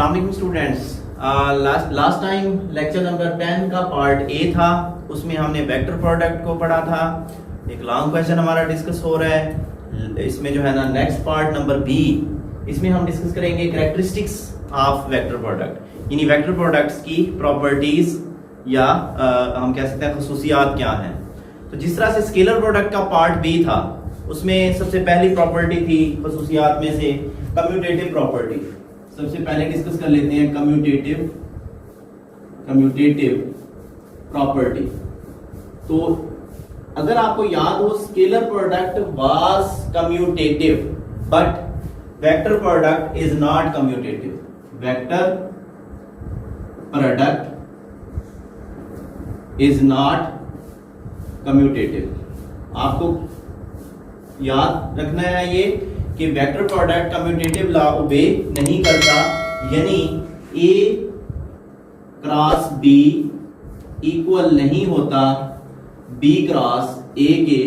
अस्सलाम वालेकुम students. Last time lecture number 10 का पार्ट ए था, उसमें हमने वेक्टर प्रोडक्ट को पढ़ा था। एक लॉन्ग क्वेश्चन हमारा डिस्कस हो रहा है। इसमें जो है ना नेक्स्ट पार्ट नंबर बी, इसमें हम डिस्कस करेंगे कैरेक्टरिस्टिक्स ऑफ वेक्टर प्रोडक्ट, यानी वेक्टर प्रोडक्ट्स की प्रॉपर्टीज या हम कह सकते हैं खसूसियात क्या हैं। तो जिस तरह से स्केलर प्रोडक्ट का पार्ट बी था, उसमें सबसे पहली प्रॉपर्टी थी खसूसियात में से कम्यूटेटिव प्रॉपर्टी। सबसे पहले डिस्कस कर लेते हैं कम्यूटेटिव प्रॉपर्टी। तो अगर आपको याद हो, scalar product was commutative but vector product is not commutative. Vector product is not commutative. आपको याद रखना है ये कि वेक्टर प्रोडक्ट कम्यूटेटिव लॉ ओबे नहीं करता, यानी ए क्रॉस बी इक्वल नहीं होता बी क्रॉस ए के।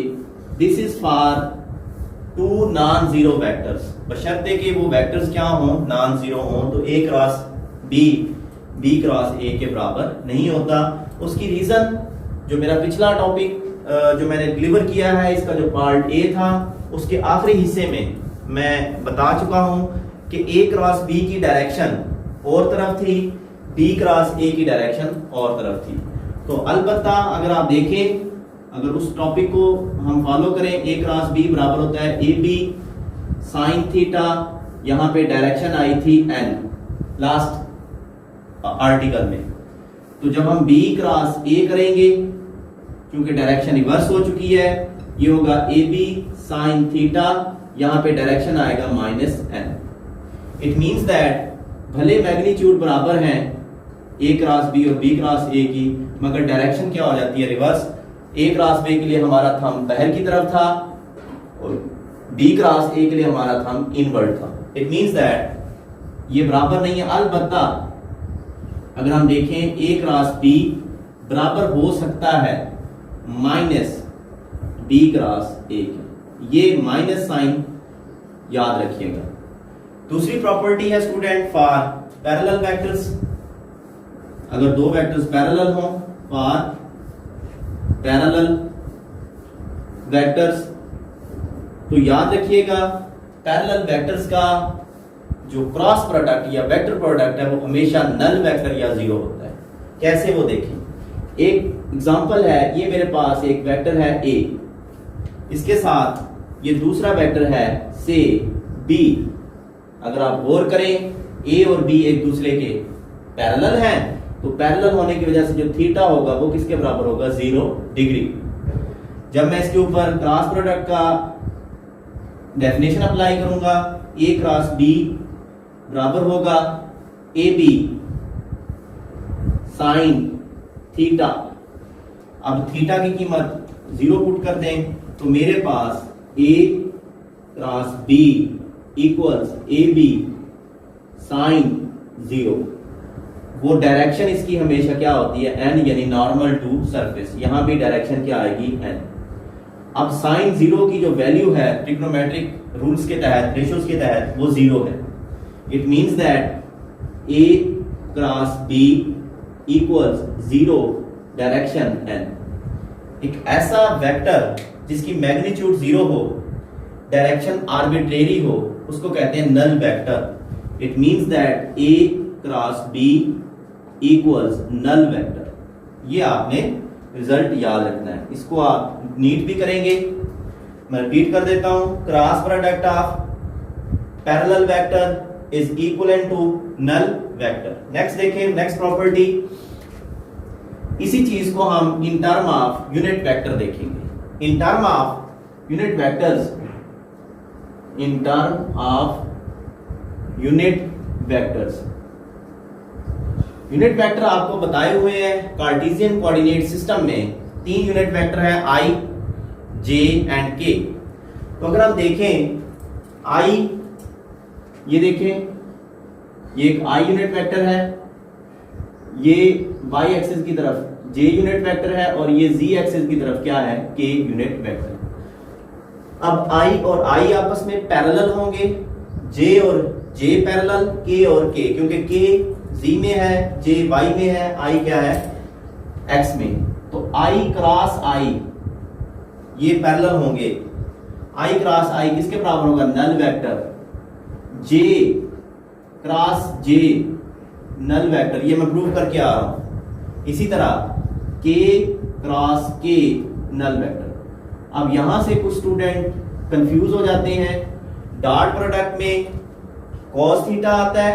This is for two non zero vectors, बशर्ते कि वो वेक्टर्स क्या हो, नॉन जीरो हो। तो A cross B B cross A के बराबर नहीं होता। उसकी रीजन जो मेरा पिछला टॉपिक जो मैंने डिलीवर किया है, इसका जो पार्ट ए था, उसके आखिरी हिस्से में मैं बता चुका हूं कि ए क्रॉस बी की डायरेक्शन और तरफ थी, बी क्रॉस ए की डायरेक्शन और तरफ थी। तो अलबत्ता अगर आप देखें, अगर उस टॉपिक को हम फॉलो करें, ए क्रॉस बी बराबर होता है ए बी साइन थीटा, यहां पे डायरेक्शन आई थी एन लास्ट आर्टिकल में। तो जब हम बी क्रॉस ए करेंगे, क्योंकि डायरेक्शन रिवर्स हो चुकी है, ये होगा ए बी साइन थीटा, यहां पे डायरेक्शन आएगा minus N. It means that भले मैग्नीट्यूड बराबर हैं ए क्रॉस बी और बी क्रॉस ए की, मगर डायरेक्शन क्या हो जाती है, रिवर्स। ए क्रॉस बी के लिए हमारा थंब बाहर की तरफ था और बी क्रॉस ए के लिए हमारा थंब इनवर्ड था। इट मींस दैट ये बराबर नहीं है। अलबत्ता अगर हम देखें, ए क्रॉस बी बराबर हो सकता है माइनस बी क्रॉस ए के, ये माइनस साइन याद रखिएगा। दूसरी प्रॉपर्टी है स्टूडेंट फॉर पैरेलल वेक्टर्स। अगर दो वेक्टर्स पैरेलल हों, फॉर पैरेलल वेक्टर्स, तो याद रखिएगा पैरेलल वेक्टर्स का जो क्रॉस प्रोडक्ट या वेक्टर प्रोडक्ट है, वो हमेशा नल वेक्टर या जीरो होता है। कैसे, वो देखें। एक एग्जांपल है, ये मेरे पास एक वेक्टर है ए, इसके साथ ये दूसरा वेक्टर है से बी। अगर आप गौर करें, ए और बी एक दूसरे के पैरेलल हैं, तो पैरेलल होने की वजह से जो थीटा होगा वो किसके बराबर होगा, 0 डिग्री। जब मैं इसके ऊपर क्रॉस प्रोडक्ट का डेफिनेशन अप्लाई करूंगा, ए क्रॉस बी बराबर होगा ए बी साइन थीटा। अब थीटा की कीमत 0 पुट कर दें, तो मेरे पास A cross B equals A B sine 0। वो डायरेक्शन इसकी हमेशा क्या होती है, एन, यानी नॉर्मल टू सरफेस। यहां भी डायरेक्शन क्या आएगी, एन। अब साइन 0 की जो वैल्यू है ट्रिग्नोमेट्रिक रूल्स के तहत, रेशियोज के तहत, वो 0 है। It means that A cross B equals 0 direction N. एक ऐसा वेक्टर जिसकी मैग्नीट्यूड 0 हो, डायरेक्शन आर्बिट्रेरी हो, उसको कहते हैं null vector. It means that A cross B equals null vector. ये आपने रिजल्ट याद रखना है, इसको आप नीट भी करेंगे। मैं रिपीट कर देता हूं, cross product of parallel vector is equivalent to null vector. Next देखें, नेक्स्ट प्रॉपर्टी, इसी चीज को हम in term of unit vector देखेंगे। In term of unit vectors, in term of unit vectors, unit vector आपको बताए हुए हैं कार्टेशियन कोऑर्डिनेट सिस्टम में 3 यूनिट वेक्टर है, आई, जे एंड के। तो अगर हम देखें आई, ये देखें, ये एक आई यूनिट वेक्टर है, ये वाई एक्सिस की तरफ जे यूनिट वेक्टर है, और ये जी एक्सिस की तरफ क्या है, के यूनिट वेक्टर। अब आई और आई आपस में पैरेलल होंगे, जे और जे पैरेलल, के और के, क्योंकि के जी में है, जे वाई में है, आई क्या है एक्स में, तो आई क्रॉस आई ये पैरेलल होंगे। आई क्रॉस आई किसके बराबर होगा, नल वेक्टर, जे क्रॉस जे नल वेक्टर, ये मैं प्रूव करके आ रहा हूं। इसी तरह के क्रॉस के नल वेक्टर। अब यहां से कुछ स्टूडेंट कंफ्यूज हो जाते हैं, डॉट प्रोडक्ट में cos थीटा आता है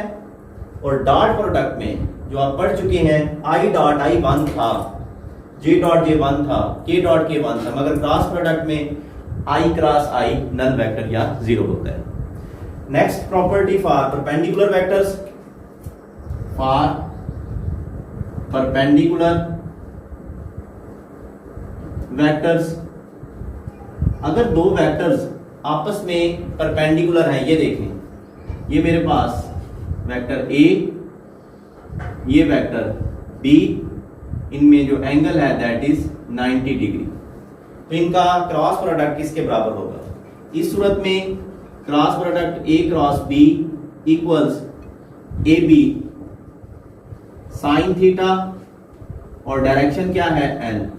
और डॉट प्रोडक्ट में जो आप पढ़ चुके हैं आई डॉट आई 1 था, जे डॉट जे 1 था, के डॉट के 1 था, मगर क्रॉस प्रोडक्ट में आई क्रॉस आई नल वेक्टर या जीरो होता है। Next property for perpendicular vectors, for perpendicular vectors, अगर दो वेक्टर्स आपस में परपेंडिकुलर हैं, ये देखें, ये मेरे पास वेक्टर ए, ये वेक्टर बी, इनमें जो एंगल है दैट इज 90 डिग्री, तो इनका क्रॉस प्रोडक्ट किसके बराबर होगा? इस सूरत में cross product A cross B equals A B sine theta और डायरेक्शन क्या है एन,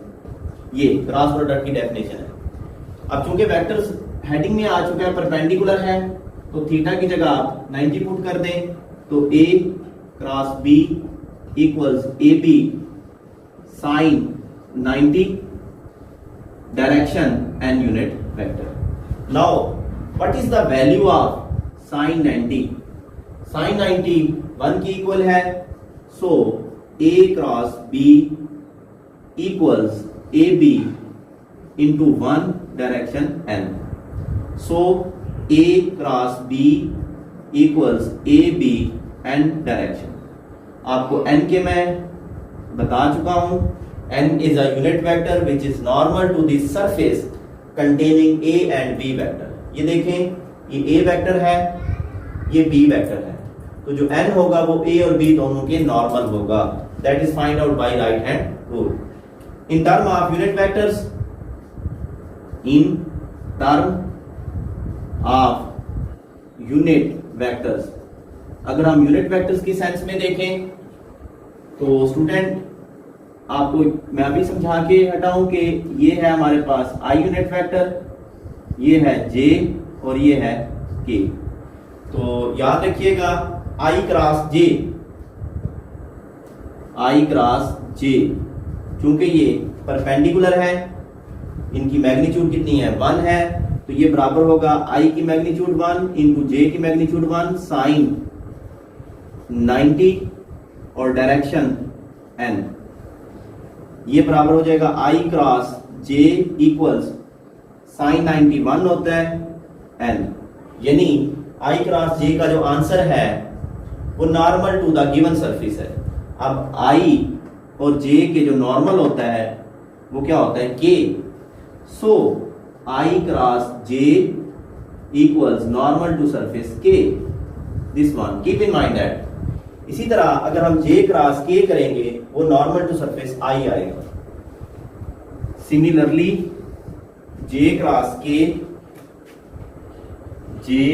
ये क्रॉस प्रोडक्ट की डेफिनेशन है। अब चूंकि वेक्टर्स हेडिंग में आ चुका है, परपेंडिकुलर है, तो थीटा की जगह आप 90 पुट कर दें, तो A cross B equals A B sine 90 direction N unit vector. Now what is the value of sine 90? Sine 90 1 की इक्वल है, so A cross B equals A B into 1 direction N, so A cross B equals A B N direction. आपको N के मैं बता चुका हूं, N is a unit vector which is normal to the surface containing A and B vector. ये देखें, ये ए vector है, ये बी वेक्टर है, तो जो एन होगा वो ए और बी दोनों के नॉर्मल होगा। That is find out by right hand rule. In term of unit vectors, in term of unit vectors, अगर हम यूनिट वेक्टर्स की सेंस में देखें तो स्टूडेंट आपको मैं अभी समझा के हटाऊं कि ये है हमारे पास आई यूनिट वेक्टर, ये है जे और ये है के। तो याद रखिएगा आई क्रॉस जे, आई क्रॉस जे, चूंकि ये परपेंडिकुलर है, इनकी मैग्नीट्यूड कितनी है 1 है, तो ये बराबर होगा आई की मैग्नीट्यूड 1 इंटू जे की मैग्नीट्यूड 1 साइन 90 और डायरेक्शन एन, ये बराबर हो जाएगा आई क्रॉस जे इक्वल्स साइन 90 1 होता है एन, यानी आई क्रॉस जे का जो आंसर है वो normal to the given surface है। अब आई और जे के जो नॉर्मल होता है वो क्या होता है के, so I cross J equals normal to surface के, this one keep in mind that. इसी तरह अगर हम जे क्रॉस के करेंगे वो नॉर्मल टू सरफेस आई आएगा। सिमिलरली जे क्रॉस के, जे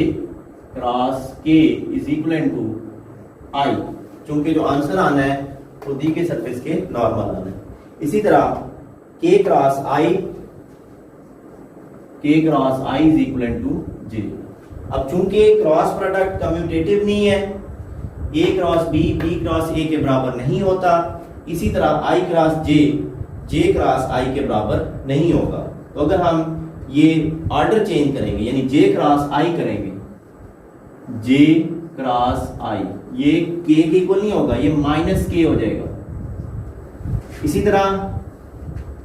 क्रॉस के इज इक्वल टू आई, चूंकि जो आंसर आना है वो दी के सरफेस के नॉर्मल आना है। इसी तरह के cross I, K cross I is equal to J. अब चूंकि क्रॉस प्रोडक्ट कम्यूटेटिव नहीं है, A cross B, B cross A के बराबर नहीं होता, इसी तरह आई cross J, J cross I के बराबर नहीं होगा। तो अगर हम ये ऑर्डर चेंज करेंगे, यानी जे क्रॉस आई करेंगे, जे क्रॉस आई, ये के इक्वल नहीं होगा, ये माइनस के हो जाएगा। इसी तरह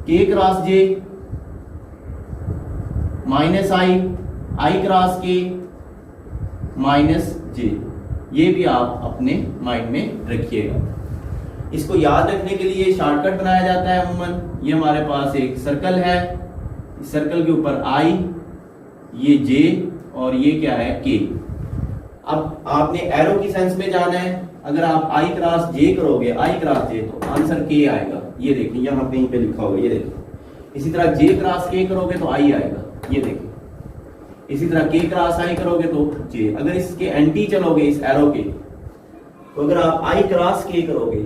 के क्रॉस जे माइनस आई, आई क्रॉस के माइनस जे, ये भी आप अपने माइंड में रखिएगा। इसको याद रखने के लिए शॉर्टकट बनाया जाता है अमूमन। ये हमारे पास एक सर्कल है, इस सर्कल के ऊपर आई, ये जे और ये क्या है के। अब आपने एरो की सेंस में जाना है, अगर आप आई क्रॉस जे करोगे, आई क्रॉस जे, तो आंसर के आएगा। ये देखिए यहाँ कहीं पे लिखा होगा, ये देखिए। इसी तरह जे क्रॉस के करोगे तो आई आएगा, ये देखिए। इसी तरह k क्रॉस i करोगे तो j। अगर इसके एंटी चलोगे इस एरो के, तो अगर आप i क्रॉस k करोगे,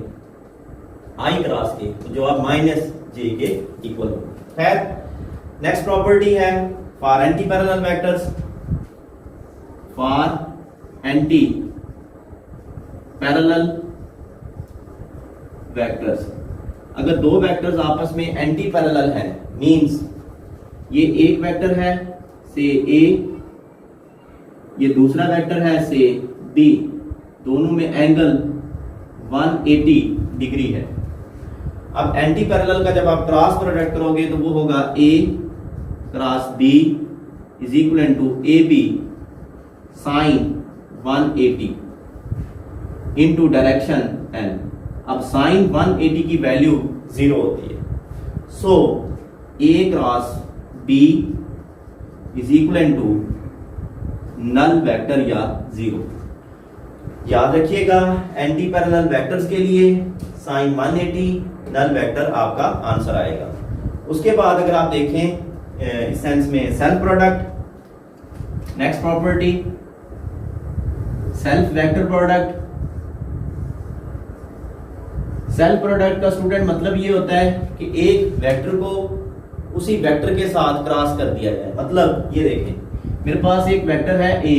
i क्रॉस k, तो जवाब माइनस j के इक्वल होगा। खैर, नेक्स्ट प्रॉपर्टी है for anti parallel vectors. For anti parallel vectors, अगर दो वेक्टर्स आपस में एंटी पैरेलल हैं, मींस ये एक वेक्टर है से a, ये दूसरा वेक्टर है से b, दोनों में एंगल 180 डिग्री है। अब एंटी पैरेलल का जब आप क्रॉस प्रोडक्ट करोगे तो वो होगा a cross b is equal to ab sine 180 into direction n। अब साइन 180 की वैल्यू 0 होती है, so a cross b is equal to null vector या 0। याद रखिएगा, एंटी पैरेलल वेक्टर्स के लिए साइन 180 नल वेक्टर आपका आंसर आएगा। उसके बाद अगर आप देखें इस सेंस में self product, next property self vector product. Self product का स्टूडेंट मतलब ये होता है कि एक वेक्टर को उसी वेक्टर के साथ क्रॉस कर दिया जाए। मतलब ये देखें, मेरे पास एक वेक्टर है a,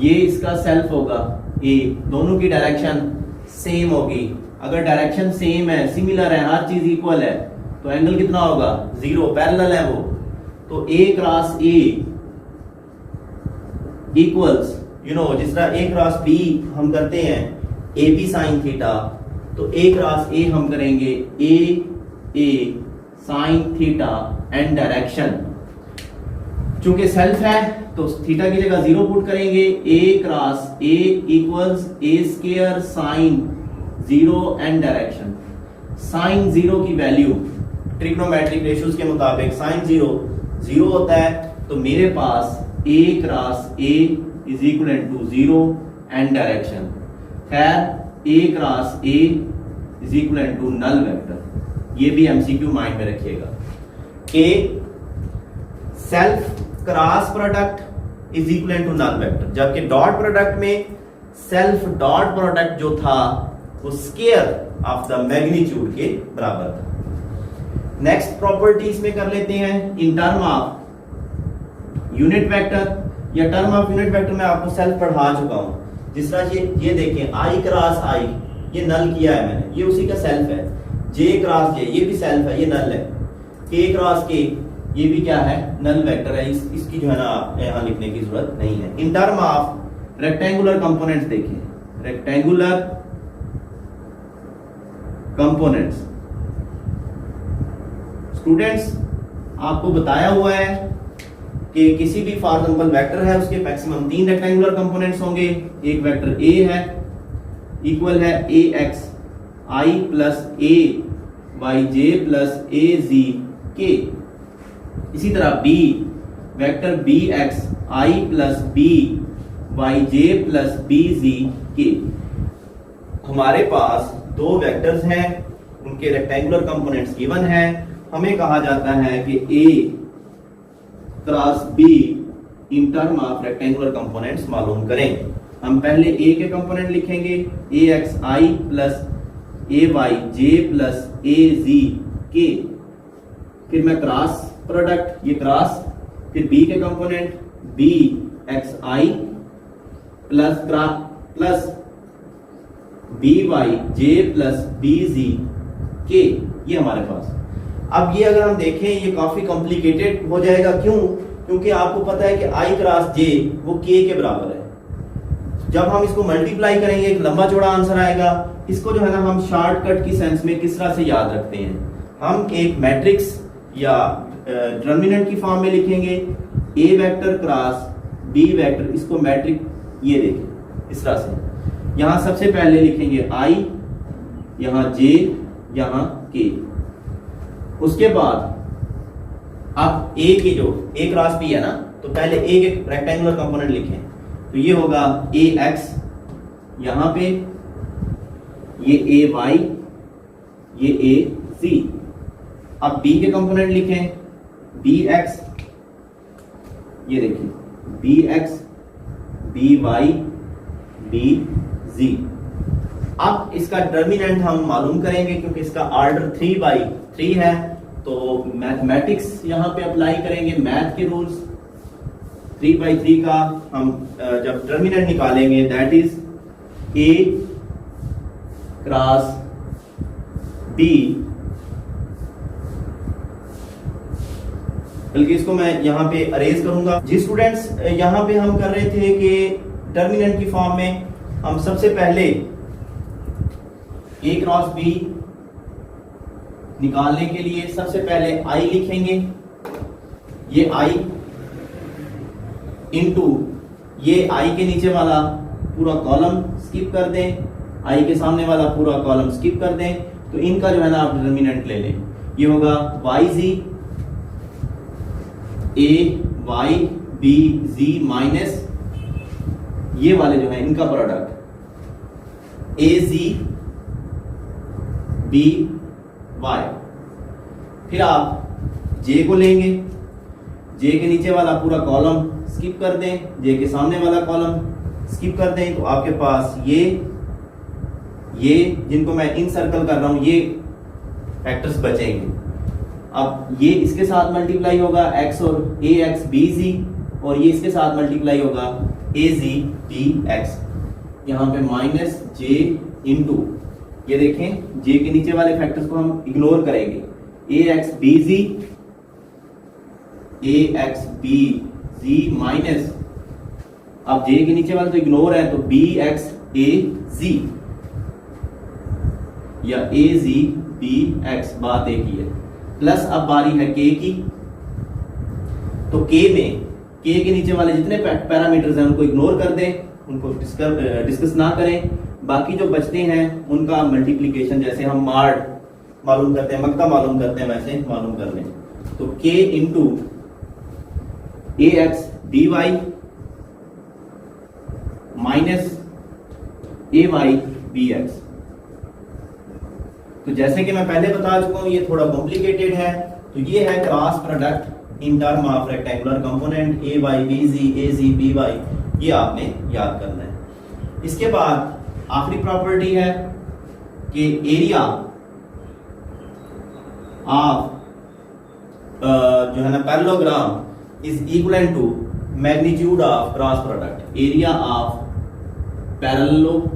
ये इसका सेल्फ होगा a, दोनों की डायरेक्शन सेम होगी। अगर डायरेक्शन सेम है, सिमिलर है, हर चीज इक्वल है, तो एंगल कितना होगा 0, पैरेलल है वो। तो a क्रॉस a इक्वल्स जिस तरह a क्रॉस b हम करते हैं ab साइन थीटा, तो a क्रॉस a हम करेंगे a sine theta and direction. चूंकि सेल्फ है तो थीटा की जगह 0 पुट करेंगे, a cross a equals a square sine 0 and direction. Sine 0 की वैल्यू ट्रिग्नोमेट्रिक रेशियोज के मुताबिक साइन 0 होता है, तो मेरे पास a cross a is equal to 0 and direction. खैर, a cross a is equal to null vector. ये भी एमसीक्यू माइंड में रखिएगा कि self cross product is equal to null vector, जबकि डॉट प्रोडक्ट में सेल्फ डॉट प्रोडक्ट जो था वो स्क्वायर ऑफ द मैग्नीट्यूड के बराबर था। नेक्स्ट प्रॉपर्टी इसमें कर लेते हैं इन टर्म ऑफ यूनिट वेक्टर या टर्म ऑफ यूनिट वेक्टर। मैं आपको सेल्फ पढ़ा चुका हूं। जिस तरह ये देखें, i क्रॉस i, ये नल किया है मैंने, ये उसी का सेल्फ है। j क्रॉस j, ये भी सेल्फ है, ये नल है। k क्रॉस k, ये भी क्या है, नल वेक्टर है। इसकी जो है ना यहां लिखने की जरूरत नहीं है। इन टर्म ऑफ रेक्टेंगुलर कंपोनेंट्स देखें, रेक्टेंगुलर कंपोनेंट्स स्टूडेंट्स आपको बताया हुआ है कि किसी भी फॉर एग्जांपल वेक्टर है, उसके मैक्सिमम 3 रेक्टेंगुलर कंपोनेंट्स होंगे। एक वेक्टर a है, इक्वल है ax i plus a y j plus a z k। इसी तरह b vector bx i plus b y j plus b z k। हमारे पास दो वेक्टर्स हैं, उनके रेक्टेंगुलर कंपोनेंट्स गिवन है। हमें कहा जाता है कि a cross b in term of rectangular components मालूम करें। हम पहले a के कंपोनेंट लिखेंगे, ax i plus ay j plus a z k। फिर मैं क्रॉस प्रोडक्ट, ये क्रॉस, फिर b के component b x i plus b y j plus b z k, ये हमारे पास। अब ये अगर हम देखें, ये काफी कॉम्प्लिकेटेड हो जाएगा। क्यों? क्योंकि आपको पता है कि i क्रॉस j वो k के बराबर है। जब हम इसको मल्टीप्लाई करेंगे एक लंबा चौड़ा आंसर आएगा। इसको जो है ना हम शॉर्टकट की सेंस में किस तरह से याद रखते हैं, हम एक मैट्रिक्स या डिटरमिनेंट की फॉर्म में लिखेंगे, a vector cross b vector. इसको मैट्रिक ये देखें इस तरह से, यहां सबसे पहले लिखेंगे i, यहां j, यहां k। उसके बाद अब a की जो a क्रॉस b है ना, तो पहले a के रेक्टेंगुलर कंपोनेंट लिखें, तो ये होगा ax, यहां पे ये ay, ये ac। अब b के कंपोनेंट लिखें, bx ये देखिए B X B Y B G. अब इसका डिटर्मिनेंट हम मालूम करेंगे क्योंकि इसका ऑर्डर 3/3 है, तो मैथमेटिक्स यहां पे अप्लाई करेंगे, मैथ के रूल्स। 3/3 का हम जब डिटर्मिनेंट निकालेंगे that is A cross B, बल्कि इसको मैं यहां पे अरेज करूंगा। जी स्टूडेंट्स, यहां पे हम कर रहे थे कि डिटर्मिनेंट की फॉर्म में हम सबसे पहले ए क्रॉस बी निकालने के लिए सबसे पहले आई लिखेंगे, ये आई इनटू ये आई के नीचे वाला पूरा कॉलम स्किप कर दें, आई के सामने वाला पूरा कॉलम स्किप कर दें, तो इनका जो है ना आप डिटर्मिनेंट ले लें। ये होगा Y Z A Y B Z minus ये वाले जो है इनका product A Z B Y. फिर आप जे को लेंगे, जे के नीचे वाला पूरा कॉलम स्किप कर दें, जे के सामने वाला कॉलम स्किप कर दें, तो आपके पास ये जिनको मैं इन सर्कल कर रहा हूं ये फैक्टर्स बचेंगे। अब ये इसके साथ मल्टीप्लाई होगा x और ए एक्स बी जी, और ये इसके साथ मल्टीप्लाई होगा ए जी बी एक्स। यहां पे माइनस जे इंटू ये देखें जे के नीचे वाले फैक्टर्स को हम इग्नोर करेंगे, ए एक्स बी जी माइनस, अब जे के नीचे वाले तो इग्नोर है, तो बी एक्स ए जी या ए जी बी एक्स, बात एक ही है। प्लस अब बारी है के की, तो के में के के नीचे वाले जितने पैरामीटर्स हैं उनको इग्नोर कर दें, उनको डिस्कस ना करें। बाकी जो बचते हैं उनका मल्टीप्लीकेशन जैसे हम मार्ड मालूम करते हैं, मक्का मालूम करते हैं, वैसे मालूम कर लें। तो के इंटू ए एक्स बी वाई माइनस ए वाई बी एक्स। तो जैसे कि मैं पहले बता चुका हूं ये थोड़ा कॉम्प्लिकेटेड है, तो ये है cross product in term of rectangular component A Y B Z A Z B Y, ये आपने याद करना है। इसके बाद आखिरी प्रॉपर्टी है कि एरिया ऑफ जो है ना parallelogram is equal to magnitude of cross product. Area of parallelogram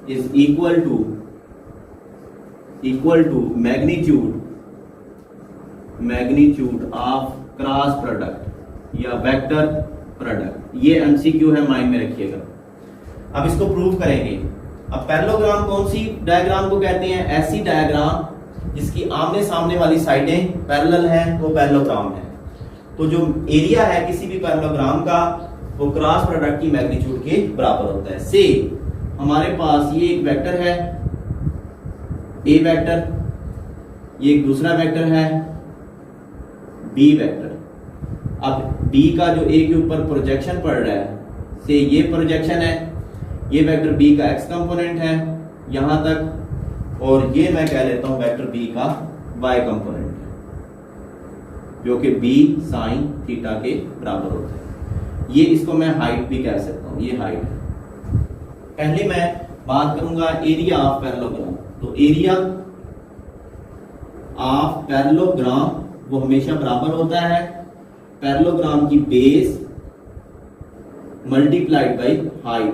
is equal to magnitude of cross product या वेक्टर प्रोडक्ट। ये एमसीक्यू है, माइंड में रखिएगा। अब इसको प्रूव करेंगे। अब पैरेललोग्राम कौन सी डायग्राम को कहते हैं? ऐसी डायग्राम जिसकी आमने सामने वाली साइडें पैरेलल हैं वो पैरेललोग्राम है। तो जो एरिया है किसी भी पैरेललोग्राम का वो क्रॉस प्रोडक्ट की मैग्नीट्यूड के बराबर होता है। से हमारे पास ये एक वेक्टर है ए वेक्टर, ये एक दूसरा वेक्टर है बी वेक्टर। अब बी का जो ए के ऊपर प्रोजेक्शन पड़ रहा है से ये प्रोजेक्शन है, ये वेक्टर बी का एक्स कंपोनेंट है यहां तक, और ये मैं कह लेता हूं वेक्टर बी का वाई कंपोनेंट है जो कि बी साइन थीटा के बराबर होता है। ये इसको मैं हाइट भी कह सकता हूं, ये हाइट है। पहले मैं बात करूंगा एरिया ऑफ पैरेललोग्राम। तो एरिया ऑफ पैरेललोग्राम वो हमेशा बराबर होता है पैरेललोग्राम की बेस मल्टीप्लाइड बाय हाइट।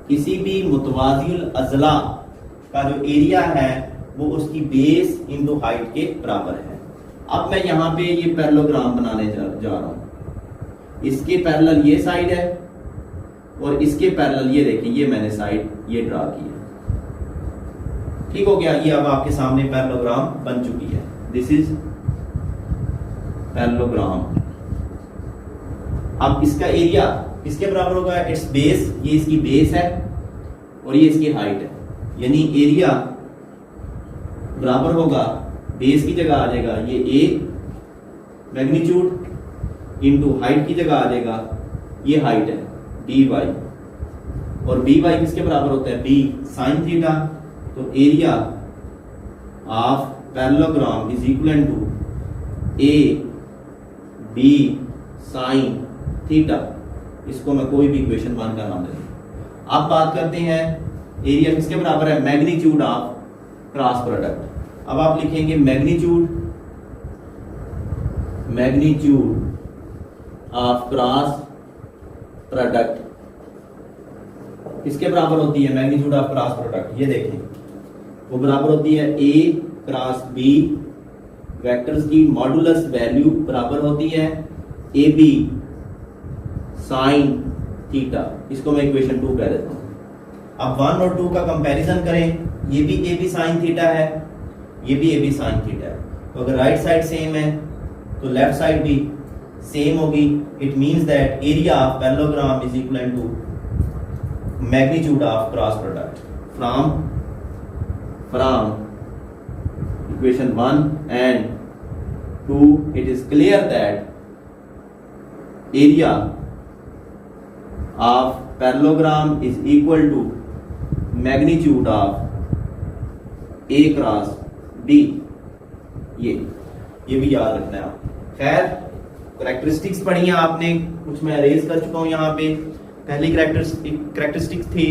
किसी भी मुतवाज़िल अज़ला का जो एरिया है वो उसकी बेस इंटू हाइट के बराबर है। अब मैं यहां पे ये पैरेललोग्राम बनाने जा रहा हूं। इसके पैरेलल ये साइड है और इसके पैरेलल ये देखें, ये मैंने साइड ये ड्रा की है। ठीक हो गया, ये अब आपके सामने पैरेललोग्राम बन चुकी है। This is parallelogram. अब इसका एरिया किसके बराबर होगा? इट्स बेस, ये इसकी बेस है और ये इसकी हाइट है, यानी एरिया बराबर होगा, बेस की जगह आ जाएगा ये ए मैग्नीट्यूड इनटू हाइट की जगह आ जाएगा ये हाइट है डी वाई, और बी वाई किसके बराबर होता है? B sine theta. तो area of parallelogram is equal to A B sine theta, इसको मैं कोई भी इक्वेशन 1 का नाम दे दूं। अब बात करते हैं एरिया किसके बराबर है, मैग्नीट्यूड ऑफ क्रॉस प्रोडक्ट। अब आप लिखेंगे मैग्नीट्यूड ऑफ क्रॉस प्रोडक्ट किसके बराबर होती है, मैग्नीट्यूड ऑफ क्रॉस प्रोडक्ट, ये देखें वो बराबर होती है ए क्रॉस बी, वेक्टर्स की मॉडुलस वैल्यू बराबर होती है ए बी साइन थीटा, इसको मैं इक्वेशन 2 कह देता हूं। अब 1 और 2 का कंपैरिजन करें, ये भी ए बी साइन थीटा है, ये भी ए बी साइन थीटा है, तो अगर राइट साइड सेम है तो लेफ्ट साइड भी सेम होगी। It means that area of parallelogram is equal to magnitude of cross product from equation 1 and 2 it is clear that area of parallelogram is equal to magnitude of A cross B। ये भी याद रखना है आप। खैर characteristics पढ़ी हैं आपने, कुछ मैं अरेज कर चुका हूं यहाँ पे। पहली करेक्टरिस्टिक्स थी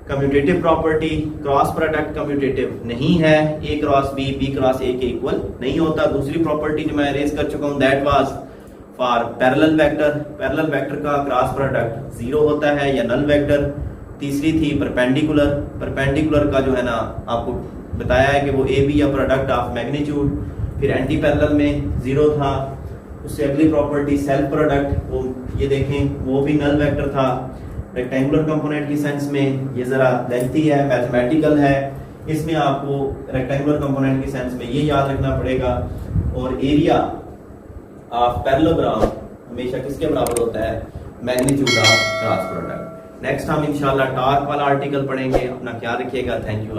commutative property, cross product commutative नहीं है, A cross B B cross A के इक्वल नहीं होता। दूसरी प्रॉपर्टी जो मैं अरेज कर चुका हूं that was for parallel vector का क्रॉस प्रोडक्ट 0 होता है या नल वेक्टर। तीसरी थी परपेंडिकुलर का जो है ना आपको बताया है कि वो ए बी या प्रोडक्ट ऑफ मैग्नीट्यूड। फिर एंटी पैरेलल में 0 था। उससे अगली प्रॉपर्टी सेल्फ प्रोडक्ट, वो ये देखें वो भी नल वेक्टर था। रेक्टेंगुलर कंपोनेंट की सेंस में ये जरा लेंथी है, मैथमेटिकल है, इसमें आपको रेक्टेंगुलर कंपोनेंट की सेंस में ये याद रखना पड़ेगा। और एरिया ऑफ पैरेललोग्राम हमेशा किसके बराबर होता है, magnitude of cross product. Next हम इंशाल्लाह टॉर्क वाला आर्टिकल पढ़ेंगे। अपना ख्याल रखिएगा। Thank you.